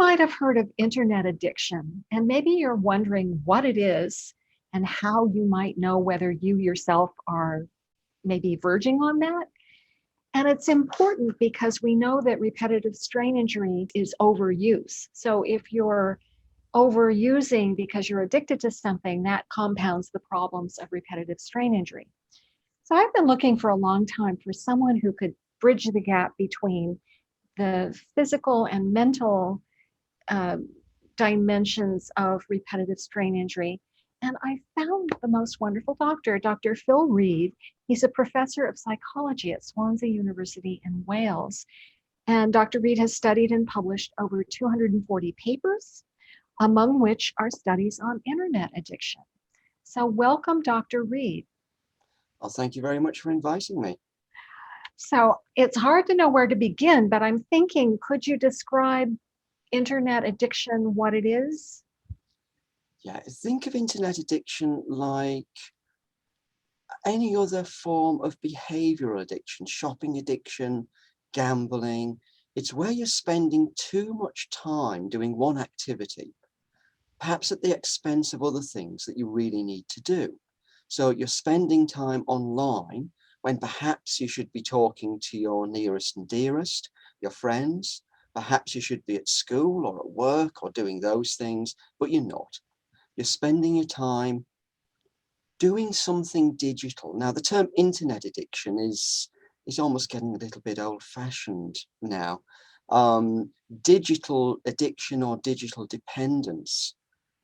might have heard of internet addiction, and maybe you're wondering what it is and how you might know whether you yourself are maybe verging on that. And it's important because we know that repetitive strain injury is overuse. So if you're overusing because you're addicted to something, that compounds the problems of repetitive strain injury. So I've been looking for a long time for someone who could bridge the gap between the physical and mental uh, dimensions of repetitive strain injury. And I found the most wonderful doctor, Dr. Phil Reed. He's a professor of psychology at Swansea University in Wales. And Dr. Reed has studied and published over 240 papers, among which are studies on internet addiction. So welcome, Dr. Reed. Well, thank you very much for inviting me. So it's hard to know where to begin, but I'm thinking, could you describe internet addiction, what it is? Yeah, think of internet addiction like any other form of behavioral addiction, shopping addiction, gambling. It's where you're spending too much time doing one activity, perhaps at the expense of other things that you really need to do. So you're spending time online when perhaps you should be talking to your nearest and dearest, your friends. Perhaps you should be at school or at work or doing those things, but you're not. You're spending your time doing something digital. Now, the term internet addiction is almost getting a little bit old-fashioned now. Digital addiction or digital dependence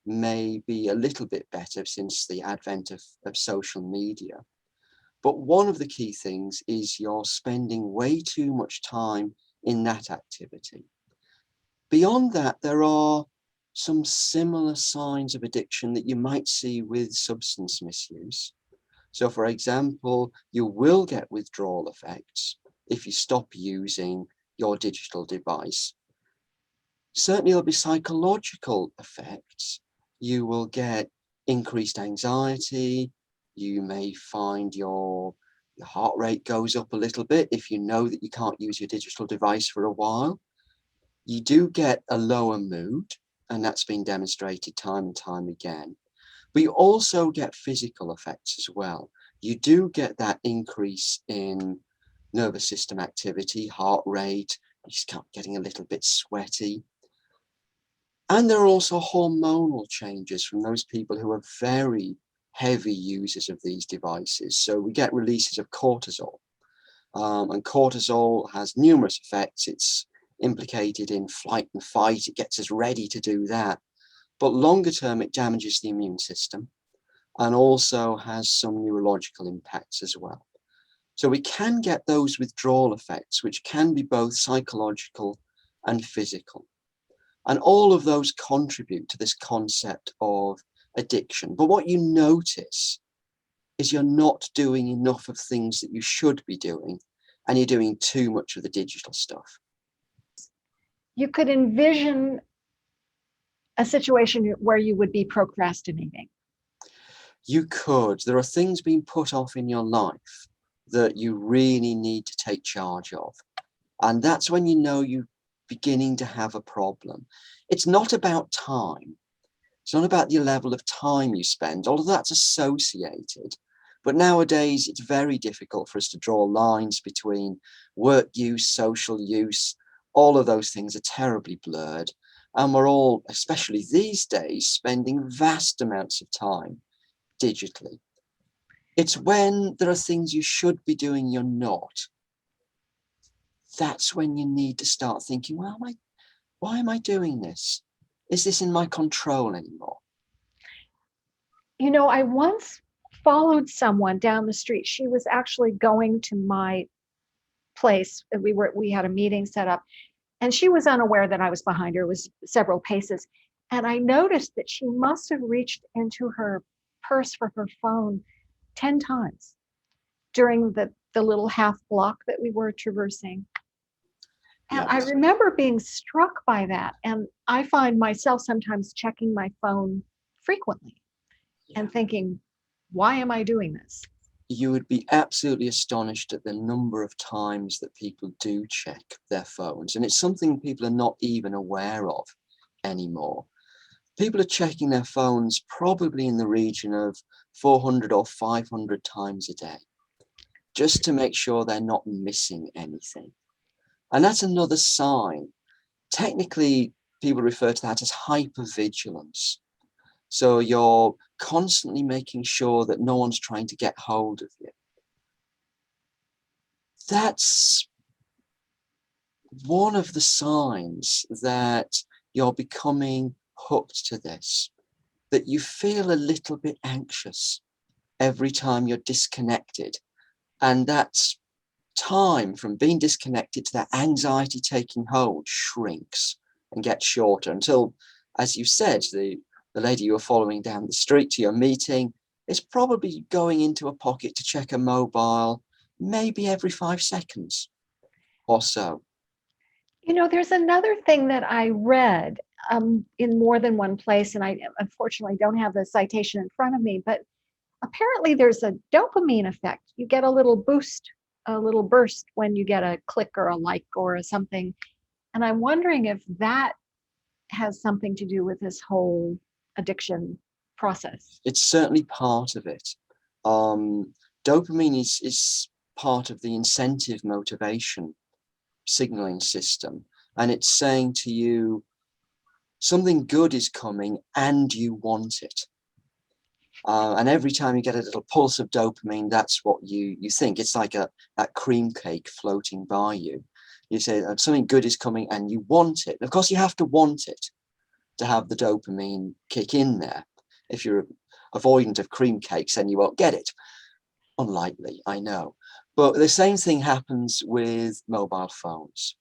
may be a little bit better since the advent of social media. But one of the key things is you're spending way too much time in that activity. Beyond that, there are some similar signs of addiction that you might see with substance misuse. So for example, you will get withdrawal effects if you stop using your digital device. Certainly there'll be psychological effects. You will get increased anxiety. You may find your heart rate goes up a little bit if you know that you can't use your digital device for a while. You do get a lower mood, and that's been demonstrated time and time again. But you also get physical effects as well. You do get that increase in nervous system activity, heart rate. You start getting a little bit sweaty. And there are also hormonal changes from those people who are very heavy users of these devices. So we get releases of cortisol. And cortisol has numerous effects. It's implicated in flight and fight. It gets us ready to do that. But longer term, it damages the immune system and also has some neurological impacts as well. So we can get those withdrawal effects, which can be both psychological and physical. And all of those contribute to this concept of addiction. But what you notice is you're not doing enough of things that you should be doing, and you're doing too much of the digital stuff. You could envision a situation where you would be procrastinating. You could. There are things being put off in your life that you really need to take charge of. And that's when you know you're beginning to have a problem. It's not about time. It's not about the level of time you spend, although that's associated. But nowadays, it's very difficult for us to draw lines between work use, social use. All of those things are terribly blurred. And we're all, especially these days, spending vast amounts of time digitally. It's when there are things you should be doing, you're not. That's when you need to start thinking, well, why am I doing this? Is this in my control anymore? You know, I once followed someone down the street. She was actually going to my place. We had a meeting set up, and she was unaware that I was behind her. It was several paces. And I noticed that she must have reached into her purse for her phone 10 times during the little half block that we were traversing. And I remember being struck by that. And I find myself sometimes checking my phone frequently and thinking, why am I doing this? You would be absolutely astonished at the number of times that people do check their phones. And it's something people are not even aware of. anymore. People are checking their phones probably in the region of 400 or 500 times a day, just to make sure they're not missing anything. And that's another sign. Technically, people refer to that as hypervigilance. So you're constantly making sure that no one's trying to get hold of you. That's one of the signs that you're becoming hooked to this, that you feel a little bit anxious every time you're disconnected. And that time from being disconnected to that anxiety taking hold shrinks and gets shorter until, as you said, the lady you were following down the street to your meeting is probably going into a pocket to check a mobile maybe every 5 seconds or so. You know, there's another thing that I read in more than one place, and I unfortunately don't have the citation in front of me, but apparently there's a dopamine effect. You get a little boost, a little burst when you get a click or a like or a something. And I'm wondering if that has something to do with this whole addiction process. It's certainly part of it. Dopamine is part of the incentive motivation signaling system, and it's saying to you something good is coming and you want it. And every time you get a little pulse of dopamine, that's what you think. It's like that cream cake floating by you. You say something good is coming and you want it. Of course, you have to want it to have the dopamine kick in there. If you're avoidant of cream cakes, then you won't get it. Unlikely, I know. But the same thing happens with mobile phones.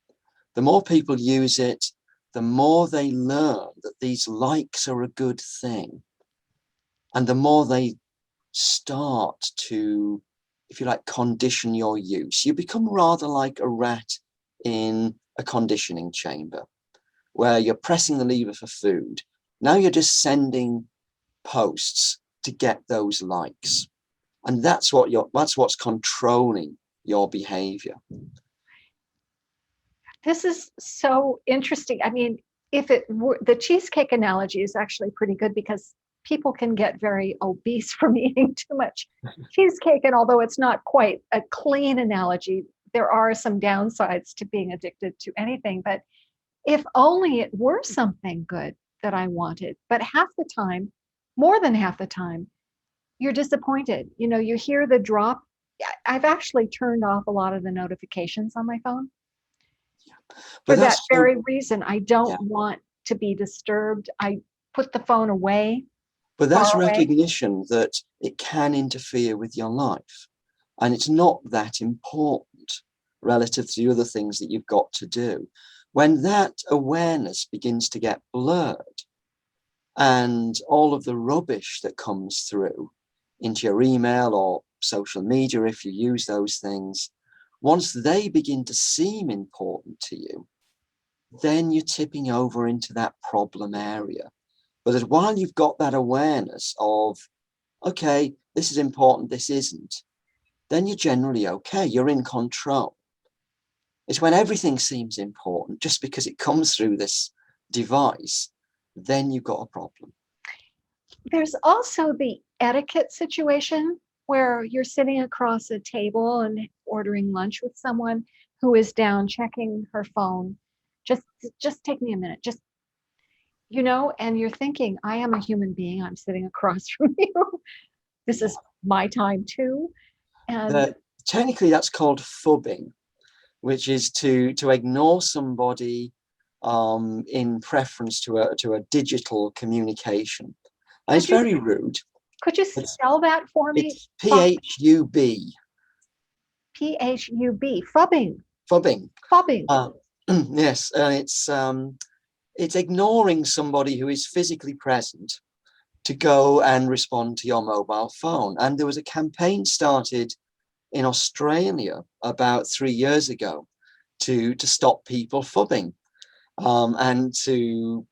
The more people use it, the more they learn that these likes are a good thing. And the more they start to, if you like, condition your use. You become rather like a rat in a conditioning chamber where you're pressing the lever for food. Now you're just sending posts to get those likes. And that's what's controlling your behavior. This is so interesting. I mean, if it were, the cheesecake analogy is actually pretty good because people can get very obese from eating too much cheesecake. And although it's not quite a clean analogy, there are some downsides to being addicted to anything. But if only it were something good that I wanted, but half the time, more than half the time, you're disappointed. You know, you hear the drop. I've actually turned off a lot of the notifications on my phone for But that that's very reason. I don't yeah. want to be disturbed. I put the phone away, But that's far away. recognition that it can interfere with your life. And it's not that important relative to the other things that you've got to do. When that awareness begins to get blurred and all of the rubbish that comes through into your email or social media, if you use those things, once they begin to seem important to you, then you're tipping over into that problem area. But as while you've got that awareness of, okay, this is important, this isn't, then you're generally okay, you're in control. It's when everything seems important just because it comes through this device, then you've got a problem. There's also the etiquette situation where you're sitting across a table and ordering lunch with someone who is down checking her phone. Just take me a minute. Just, you know, and you're thinking, I am a human being. I'm sitting across from you. This is my time too. And Technically, that's called phubbing, which is to ignore somebody in preference to a digital communication. And it's very rude. Could you spell that for me? It's P-H-U-B. P-H-U-B, phubbing. Phubbing. Phubbing. Yes, it's ignoring somebody who is physically present to go and respond to your mobile phone. And there was a campaign started in Australia about 3 years ago to stop people phubbing and to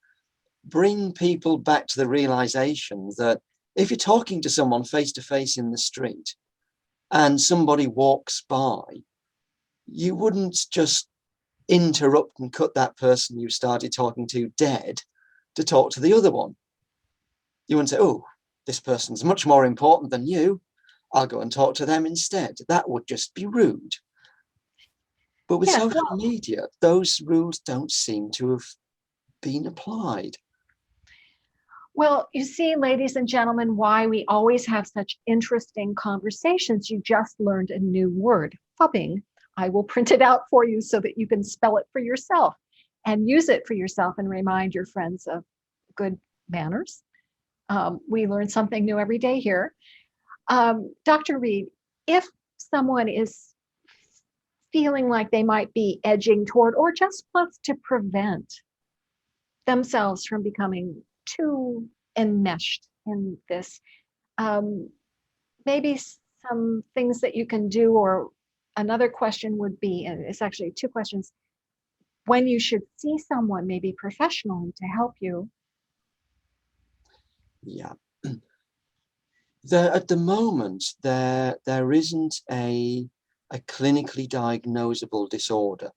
bring people back to the realization that if you're talking to someone face to face in the street and somebody walks by, you wouldn't just interrupt and cut that person you started talking to dead. to talk to the other one. You wouldn't say, oh, this person's much more important than you. I'll go and talk to them instead. That would just be rude. But with Yes, social well, media, those rules don't seem to have been applied. well, you see, ladies and gentlemen, why we always have such interesting conversations. You just learned a new word, phubbing. I will print it out for you so that you can spell it for yourself and use it for yourself and remind your friends of good manners. We learn something new every day here. Dr. Reed, if someone is feeling like they might be edging toward or just wants to prevent themselves from becoming too enmeshed in this, um, maybe some things that you can do, or another question would be, and it's actually two questions, when you should see someone maybe professionally to help you. Yeah. At the moment, there isn't a clinically diagnosable disorder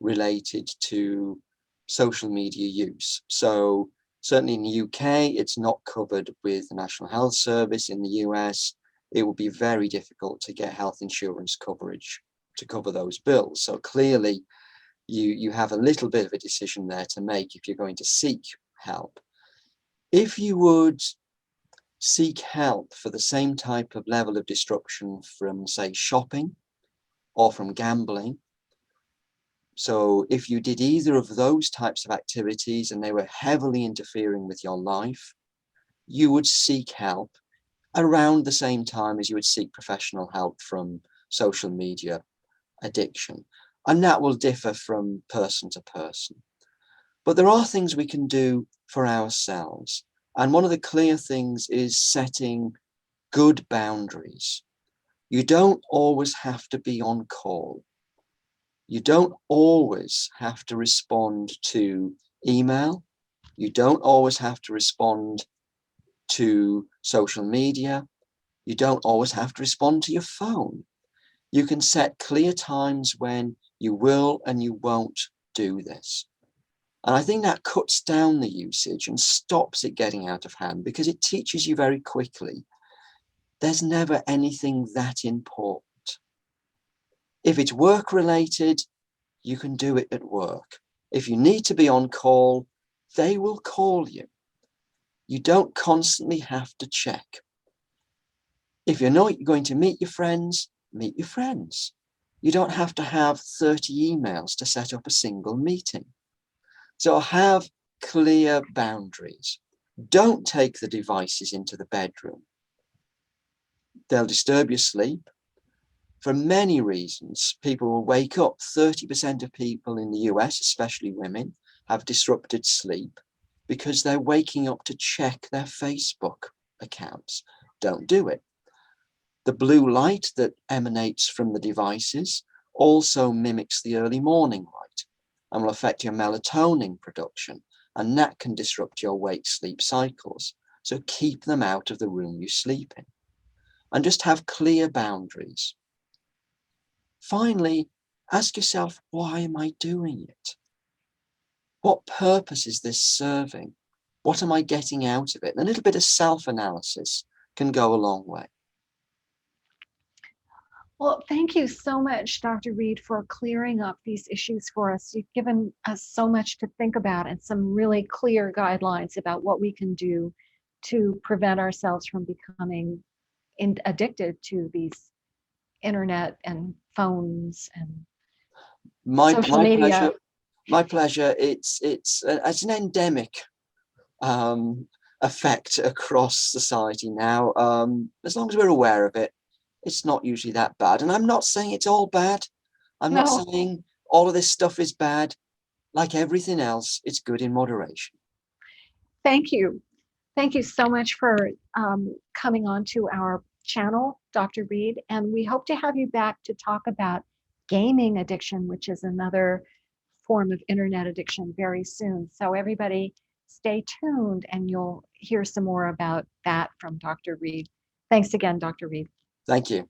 related to social media use. So certainly in the UK, it's not covered with the National Health Service. In the US, it would be very difficult to get health insurance coverage to cover those bills. So clearly, you have a little bit of a decision there to make if you're going to seek help. If you would seek help for the same type of level of disruption from, say, shopping or from gambling, so if you did either of those types of activities and they were heavily interfering with your life, you would seek help around the same time as you would seek professional help from social media addiction. And that will differ from person to person. But there are things we can do for ourselves. And one of the clear things is setting good boundaries. You don't always have to be on call. You don't always have to respond to email. You don't always have to respond to social media. You don't always have to respond to your phone. You can set clear times when you will and you won't do this. And I think that cuts down the usage and stops it getting out of hand, because it teaches you very quickly there's never anything that important. If it's work related, you can do it at work. If you need to be on call, they will call you. You don't constantly have to check. If you're not going to meet your friends, meet your friends. You don't have to have 30 emails to set up a single meeting. So have clear boundaries. Don't take the devices into the bedroom. They'll disturb your sleep. For many reasons, people will wake up. 30% of people in the US, especially women, have disrupted sleep because they're waking up to check their Facebook accounts. Don't do it. The blue light that emanates from the devices also mimics the early morning light and will affect your melatonin production, and that can disrupt your wake-sleep cycles. So keep them out of the room you sleep in, and just have clear boundaries. Finally, ask yourself, why am I doing it? What purpose is this serving? What am I getting out of it? And a little bit of self-analysis can go a long way. Well, thank you so much, Dr. Reed, for clearing up these issues for us. You've given us so much to think about and some really clear guidelines about what we can do to prevent ourselves from becoming addicted to these internet and phones and My social media. pleasure. My pleasure. It's an endemic effect across society now. As long as we're aware of it, it's not usually that bad. And I'm not saying it's all bad. I'm not No, saying all of this stuff is bad. Like everything else, it's good in moderation. thank you. Thank you so much for coming on to our channel, Dr. Reed. And we hope to have you back to talk about gaming addiction, which is another form of internet addiction, very soon. So everybody stay tuned and you'll hear some more about that from Dr. Reed. Thanks again, Dr. Reed. Thank you.